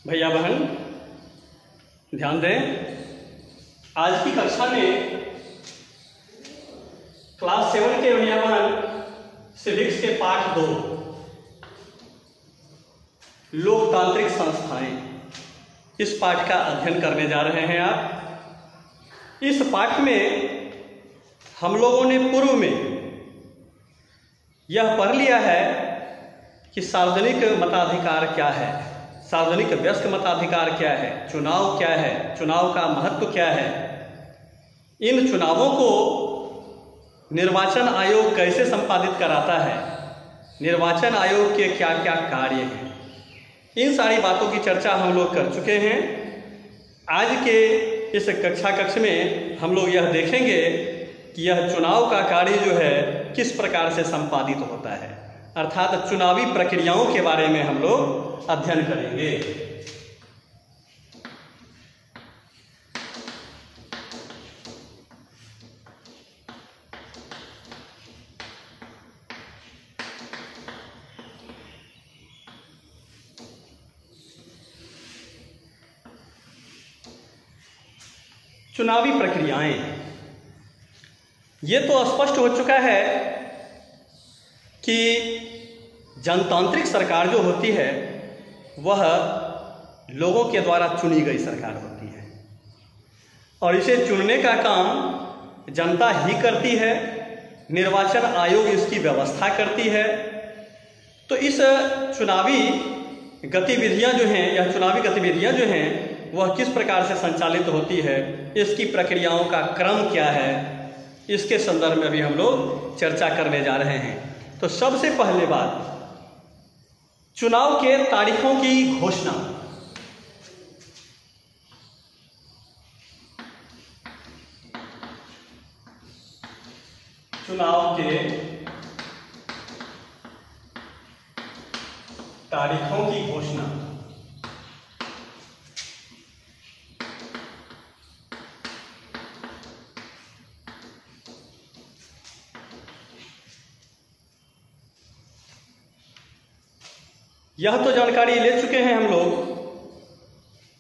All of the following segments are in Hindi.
भैया बहन ध्यान दें, आज की कक्षा में क्लास 7 के भैया बहन सिविक्स के पाठ 2 लोकतांत्रिक संस्थाएं, इस पाठ का अध्ययन करने जा रहे हैं आप। इस पाठ में हम लोगों ने पूर्व में यह पढ़ लिया है कि सार्वजनिक मताधिकार क्या है, सार्वजनिक व्यस्क मताधिकार क्या है, चुनाव क्या है, चुनाव का महत्व क्या है, इन चुनावों को निर्वाचन आयोग कैसे संपादित कराता है, निर्वाचन आयोग के क्या क्या कार्य हैं, इन सारी बातों की चर्चा हम लोग कर चुके हैं। आज के इस कक्ष में हम लोग यह देखेंगे कि यह चुनाव का कार्य जो है किस प्रकार से संपादित होता है, अर्थात चुनावी प्रक्रियाओं के बारे में हम लोग अध्ययन करेंगे। चुनावी प्रक्रियाएं, ये तो स्पष्ट हो चुका है कि जनतांत्रिक सरकार जो होती है वह लोगों के द्वारा चुनी गई सरकार होती है और इसे चुनने का काम जनता ही करती है, निर्वाचन आयोग इसकी व्यवस्था करती है। तो इस चुनावी गतिविधियां जो हैं या चुनावी गतिविधियां जो हैं वह किस प्रकार से संचालित होती है, इसकी प्रक्रियाओं का क्रम क्या है, इसके संदर्भ में भी हम लोग चर्चा करने जा रहे हैं। तो सबसे पहले बात, चुनाव के तारीखों की घोषणा। चुनाव के तारीखों की घोषणा। यह तो जानकारी ले चुके हैं हम लोग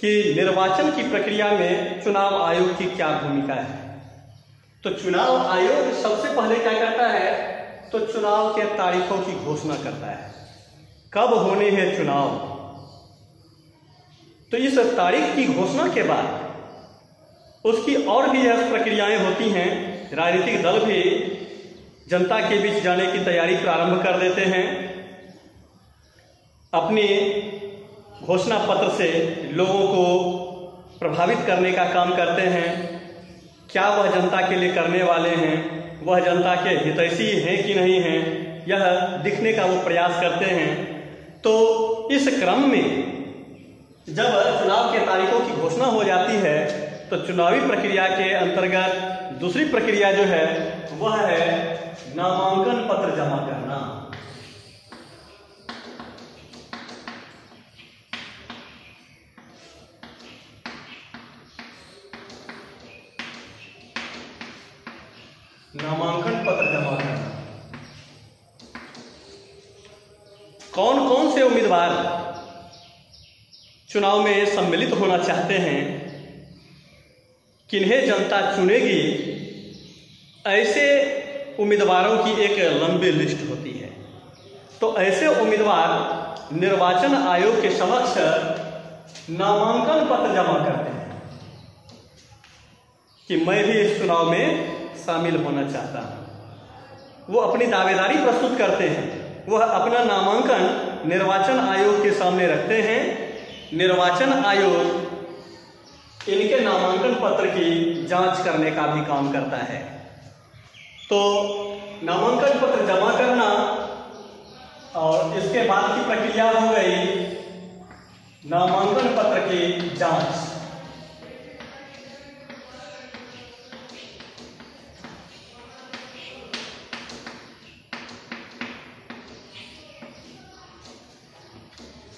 कि निर्वाचन की प्रक्रिया में चुनाव आयोग की क्या भूमिका है। तो चुनाव आयोग सबसे पहले क्या करता है, तो चुनाव के तारीखों की घोषणा करता है, कब होने हैं चुनाव। तो इस तारीख की घोषणा के बाद उसकी और भी यह प्रक्रियाएं होती हैं। राजनीतिक दल भी जनता के बीच जाने की तैयारी प्रारंभ कर देते हैं, अपने घोषणा पत्र से लोगों को प्रभावित करने का काम करते हैं। क्या वह जनता के लिए करने वाले हैं, वह जनता के हितैषी हैं कि नहीं हैं, यह दिखने का वो प्रयास करते हैं। तो इस क्रम में जब चुनाव के तारीखों की घोषणा हो जाती है तो चुनावी प्रक्रिया के अंतर्गत दूसरी प्रक्रिया जो है वह है नामांकन पत्र जमा करना। नामांकन पत्र जमा करना। कौन कौन से उम्मीदवार चुनाव में सम्मिलित होना चाहते हैं, किन्हें जनता चुनेगी, ऐसे उम्मीदवारों की एक लंबी लिस्ट होती है। तो ऐसे उम्मीदवार निर्वाचन आयोग के समक्ष नामांकन पत्र जमा करते हैं कि मैं भी इस चुनाव में शामिल होना चाहता हूं। वो अपनी दावेदारी प्रस्तुत करते हैं, वह अपना नामांकन निर्वाचन आयोग के सामने रखते हैं। निर्वाचन आयोग इनके नामांकन पत्र की जांच करने का भी काम करता है। तो नामांकन पत्र जमा करना और इसके बाद की प्रक्रिया हो गई नामांकन पत्र की जांच।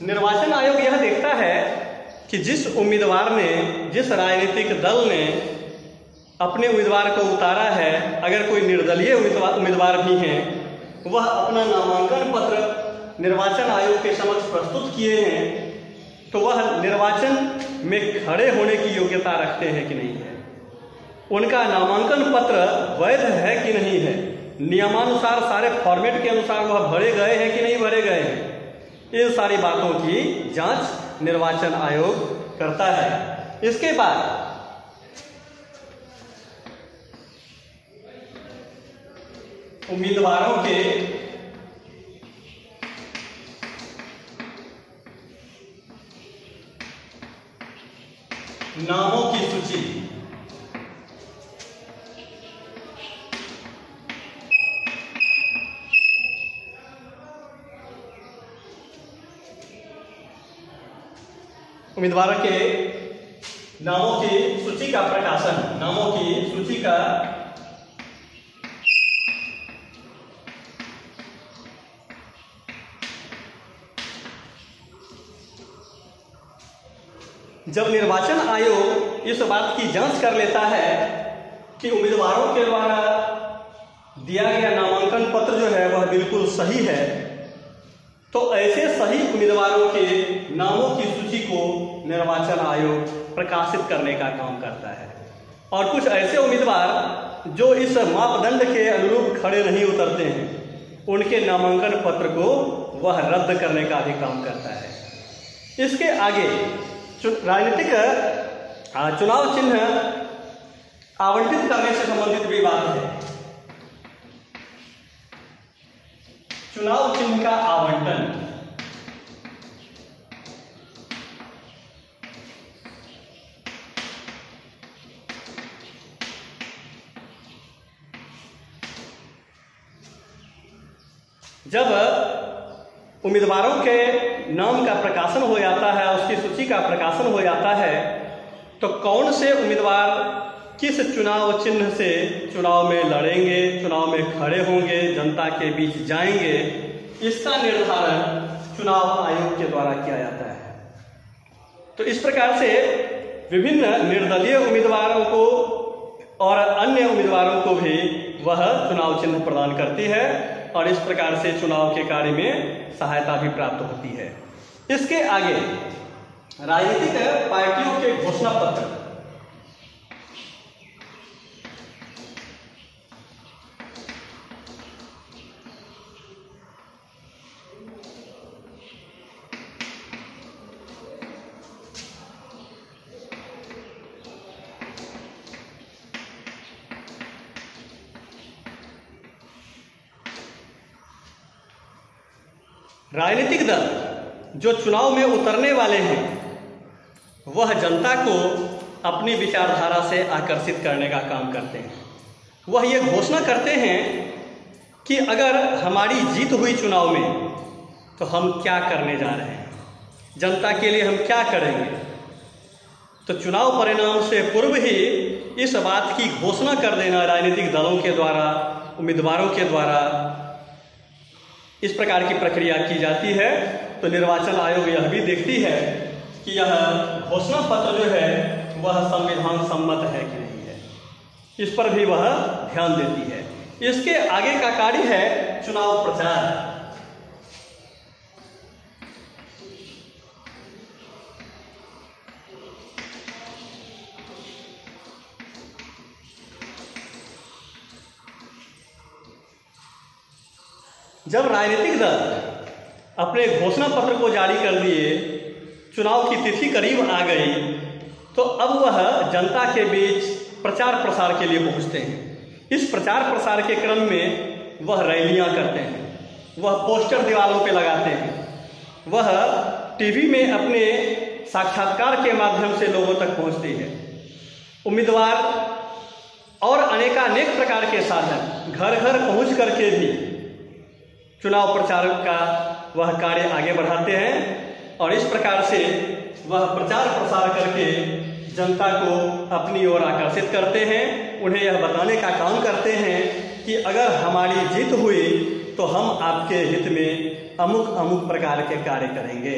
निर्वाचन आयोग यह देखता है कि जिस उम्मीदवार ने, जिस राजनीतिक दल ने अपने उम्मीदवार को उतारा है, अगर कोई निर्दलीय उम्मीदवार भी हैं, वह अपना नामांकन पत्र निर्वाचन आयोग के समक्ष प्रस्तुत किए हैं तो वह निर्वाचन में खड़े होने की योग्यता रखते हैं कि नहीं है, उनका नामांकन पत्र वैध है कि नहीं है, नियमानुसार सारे फॉर्मेट के अनुसार वह भरे गए हैं कि नहीं भरे गए हैं, इन सारी बातों की जांच निर्वाचन आयोग करता है। इसके बाद उम्मीदवारों के नामों की सूची, उम्मीदवारों के नामों की सूची का प्रकाशन, नामों की सूची का जब निर्वाचन आयोग इस बात की जांच कर लेता है कि उम्मीदवारों के द्वारा दिया गया नामांकन पत्र जो है वह बिल्कुल सही है, तो ऐसे सही उम्मीदवारों के नामों की सूची को निर्वाचन आयोग प्रकाशित करने का काम करता है। और कुछ ऐसे उम्मीदवार जो इस मापदंड के अनुरूप खड़े नहीं उतरते हैं, उनके नामांकन पत्र को वह रद्द करने का भी काम करता है। इसके आगे राजनीतिक चुनाव चिन्ह आवंटित करने से संबंधित भी बात है। चुनाव चिन्ह का आवंटन, जब उम्मीदवारों के नाम का प्रकाशन हो जाता है, उसकी सूची का प्रकाशन हो जाता है, तो कौन से उम्मीदवार किस चुनाव चिन्ह से चुनाव में लड़ेंगे, चुनाव में खड़े होंगे, जनता के बीच जाएंगे, इसका निर्धारण चुनाव आयोग के द्वारा किया जाता है। तो इस प्रकार से विभिन्न निर्दलीय उम्मीदवारों को और अन्य उम्मीदवारों को भी वह चुनाव चिन्ह प्रदान करती है और इस प्रकार से चुनाव के कार्य में सहायता भी प्राप्त होती है। इसके आगे राजनीतिक पार्टियों के घोषणा पत्र, राजनीतिक दल जो चुनाव में उतरने वाले हैं वह जनता को अपनी विचारधारा से आकर्षित करने का काम करते हैं। वह ये घोषणा करते हैं कि अगर हमारी जीत हुई चुनाव में तो हम क्या करने जा रहे हैं, जनता के लिए हम क्या करेंगे। तो चुनाव परिणाम से पूर्व ही इस बात की घोषणा कर देना राजनीतिक दलों के द्वारा, उम्मीदवारों के द्वारा इस प्रकार की प्रक्रिया की जाती है। तो निर्वाचन आयोग यह भी देखती है कि यह घोषणा पत्र जो है वह संविधान सम्मत है कि नहीं है, इस पर भी वह ध्यान देती है। इसके आगे का कार्य है चुनाव प्रचार। जब राजनीतिक दल अपने घोषणा पत्र को जारी कर दिए, चुनाव की तिथि करीब आ गई, तो अब वह जनता के बीच प्रचार प्रसार के लिए पहुंचते हैं। इस प्रचार प्रसार के क्रम में वह रैलियां करते हैं, वह पोस्टर दीवारों पे लगाते हैं, वह टीवी में अपने साक्षात्कार के माध्यम से लोगों तक पहुंचती है। उम्मीदवार और अनेकानेक प्रकार के साधन घर घर पहुंच करके भी चुनाव प्रचार का वह कार्य आगे बढ़ाते हैं और इस प्रकार से वह प्रचार प्रसार करके जनता को अपनी ओर आकर्षित करते हैं। उन्हें यह बताने का काम करते हैं कि अगर हमारी जीत हुई तो हम आपके हित में अमुक अमुक प्रकार के कार्य करेंगे।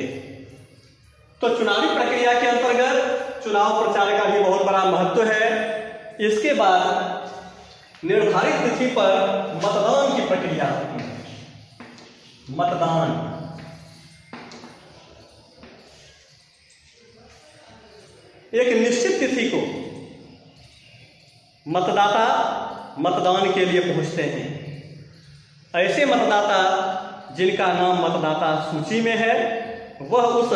तो चुनावी प्रक्रिया के अंतर्गत चुनाव प्रचार का भी बहुत बड़ा महत्व है। इसके बाद निर्धारित तिथि पर मतदान की प्रक्रिया होती है। मतदान एक निश्चित तिथि को मतदाता मतदान के लिए पहुंचते हैं। ऐसे मतदाता जिनका नाम मतदाता सूची में है वह उस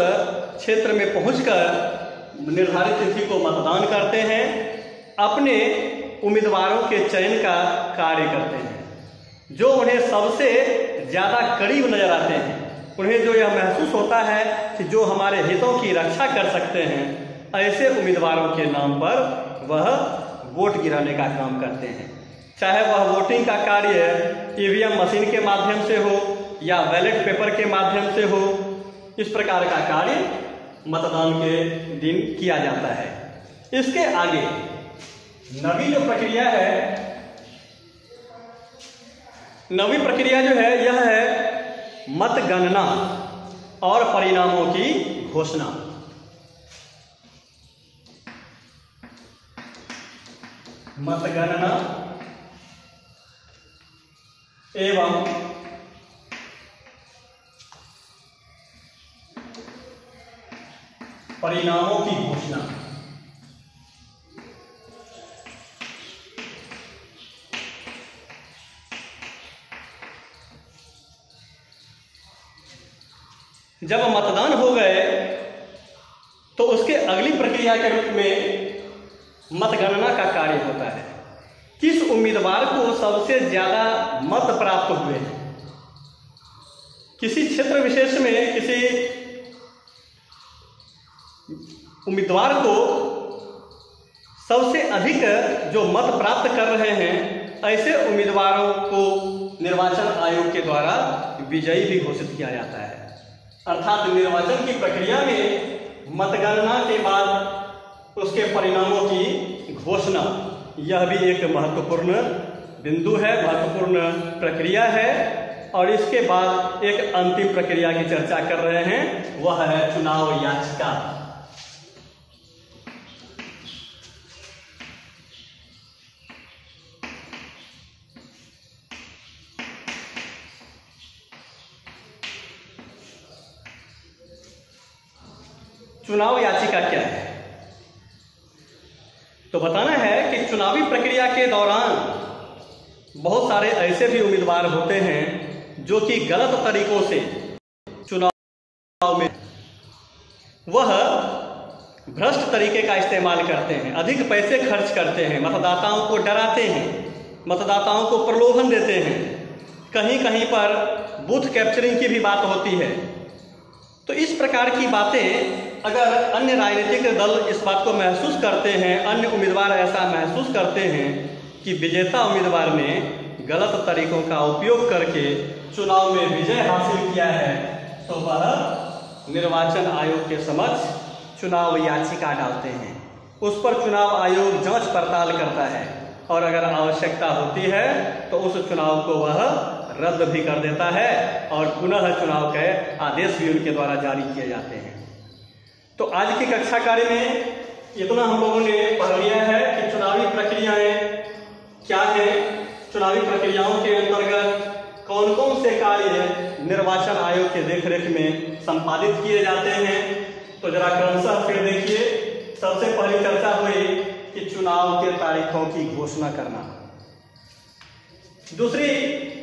क्षेत्र में पहुंचकर निर्धारित तिथि को मतदान करते हैं, अपने उम्मीदवारों के चयन का कार्य करते हैं। जो उन्हें सबसे ज़्यादा करीब नजर आते हैं, उन्हें जो यह महसूस होता है कि जो हमारे हितों की रक्षा कर सकते हैं, ऐसे उम्मीदवारों के नाम पर वह वोट गिराने का काम करते हैं। चाहे वह वोटिंग का कार्य ईवीएम मशीन के माध्यम से हो या बैलेट पेपर के माध्यम से हो, इस प्रकार का कार्य मतदान के दिन किया जाता है। इसके आगे नवी जो प्रक्रिया है, नवी प्रक्रिया जो है यह है मतगणना और परिणामों की घोषणा। मतगणना एवं परिणामों की घोषणा। जब मतदान हो गए तो उसके अगली प्रक्रिया के रूप में मतगणना का कार्य होता है। किस उम्मीदवार को सबसे ज्यादा मत प्राप्त हुए हैं, किसी क्षेत्र विशेष में किसी उम्मीदवार को सबसे अधिक जो मत प्राप्त कर रहे हैं, ऐसे उम्मीदवारों को निर्वाचन आयोग के द्वारा विजयी भी घोषित किया जाता है। अर्थात निर्वाचन की प्रक्रिया में मतगणना के बाद उसके परिणामों की घोषणा, यह भी एक महत्वपूर्ण बिंदु है, महत्वपूर्ण प्रक्रिया है। और इसके बाद एक अंतिम प्रक्रिया की चर्चा कर रहे हैं, वह है चुनाव याचिका। चुनाव याचिका क्या है? तो बताना है कि चुनावी प्रक्रिया के दौरान बहुत सारे ऐसे भी उम्मीदवार होते हैं जो कि गलत तरीकों से चुनाव में वह भ्रष्ट तरीके का इस्तेमाल करते हैं, अधिक पैसे खर्च करते हैं, मतदाताओं को डराते हैं, मतदाताओं को प्रलोभन देते हैं, कहीं कहीं पर बूथ कैप्चरिंग की भी बात होती है। तो इस प्रकार की बातें अगर अन्य राजनीतिक दल इस बात को महसूस करते हैं, अन्य उम्मीदवार ऐसा महसूस करते हैं कि विजेता उम्मीदवार ने गलत तरीकों का उपयोग करके चुनाव में विजय हासिल किया है, तो वह निर्वाचन आयोग के समक्ष चुनाव याचिका डालते हैं। उस पर चुनाव आयोग जांच पड़ताल करता है और अगर आवश्यकता होती है तो उस चुनाव को वह रद्द भी कर देता है और पुनः चुनाव के आदेश भी उनके द्वारा जारी किए जाते हैं। तो आज की कक्षा कार्य में इतना हम लोगों ने पढ़ लिया है कि चुनावी प्रक्रियाएं क्या है, चुनावी प्रक्रियाओं के अंतर्गत कौन कौन से कार्य निर्वाचन आयोग के देखरेख में संपादित किए जाते हैं। तो जरा क्रमशः फिर देखिए। सबसे पहली चर्चा हुई कि चुनाव के तारीखों की घोषणा करना। दूसरी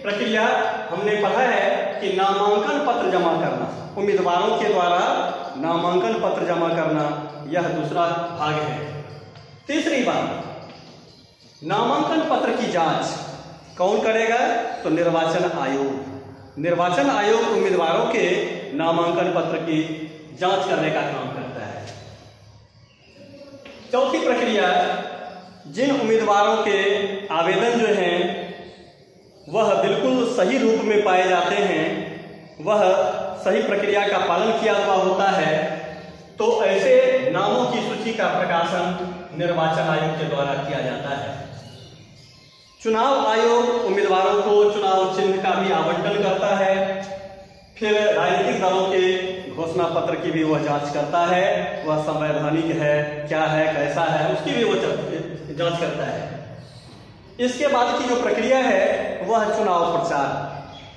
प्रक्रिया हमने पढ़ा है कि नामांकन पत्र जमा करना, उम्मीदवारों के द्वारा नामांकन पत्र जमा करना, यह दूसरा भाग है। तीसरी बात, नामांकन पत्र की जांच कौन करेगा? तो निर्वाचन आयोग। निर्वाचन आयोग उम्मीदवारों के नामांकन पत्र की जांच करने का काम करता है। चौथी प्रक्रिया, जिन उम्मीदवारों के आवेदन जो हैं वह बिल्कुल सही रूप में पाए जाते हैं, वह सही प्रक्रिया का पालन किया हुआ होता है, तो ऐसे नामों की सूची का प्रकाशन निर्वाचन आयोग के द्वारा किया जाता है। चुनाव आयोग उम्मीदवारों को चुनाव चिन्ह का भी आवंटन करता है, फिर राजनीतिक दलों के घोषणा पत्र की भी वह जांच करता है, वह संवैधानिक है, क्या है, कैसा है, उसकी भी वो जांच करता है। इसके बाद की जो प्रक्रिया है वह चुनाव प्रचार।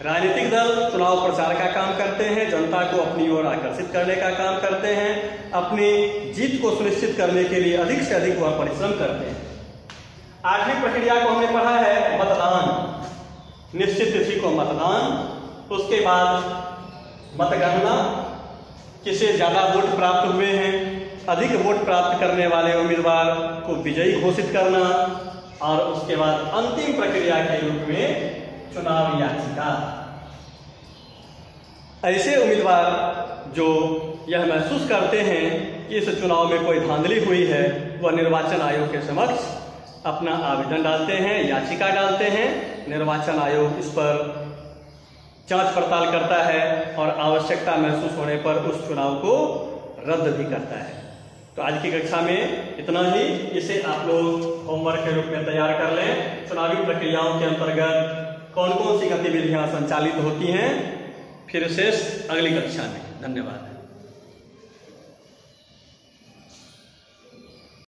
राजनीतिक दल चुनाव प्रचार का काम करते हैं, जनता को अपनी ओर आकर्षित करने का काम करते हैं, अपनी जीत को सुनिश्चित करने के लिए अधिक से अधिक वह परिश्रम करते हैं। 8वीं प्रक्रिया को हमने पढ़ा है मतदान। निश्चित तिथि को मतदान, उसके बाद मतगणना, किसे ज़्यादा वोट प्राप्त हुए हैं, अधिक वोट प्राप्त करने वाले उम्मीदवार को विजयी घोषित करना, और उसके बाद अंतिम प्रक्रिया के रूप में चुनाव याचिका। ऐसे उम्मीदवार जो यह महसूस करते हैं कि इस चुनाव में कोई धांधली हुई है, वह निर्वाचन आयोग के समक्ष अपना आवेदन डालते हैं, याचिका डालते हैं। निर्वाचन आयोग इस पर जांच पड़ताल करता है और आवश्यकता महसूस होने पर उस चुनाव को रद्द भी करता है। तो आज की कक्षा में इतना ही। इसे आप लोग होमवर्क के रूप में तैयार कर लें। चुनावी प्रक्रियाओं के अंतर्गत कौन कौन सी गतिविधियां संचालित होती हैं, फिर शेष अगली कक्षा में। धन्यवाद।